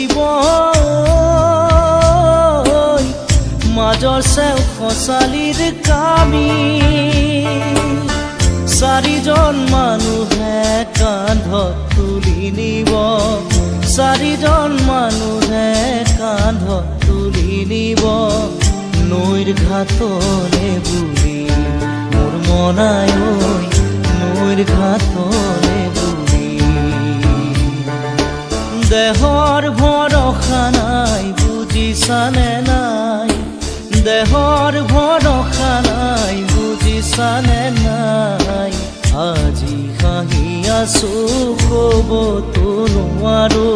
পৰিব মাজৰ চেও খচালিৰ কামি চাৰিজন মানুহে কান্ধত তুলি নিব চাৰিজন মানুহে কান্ধত তুলি নিব নৈৰ ঘাটলে বুলি মোৰ মনাই নৈৰ ঘাটলে বুলি দেহৰ ভৰসা নাই বুজিছানে নাই দেহৰ ভৰসা নাই বুজিছানে নাই আজি হাঁহি আছো ক'বতো নোৱাৰো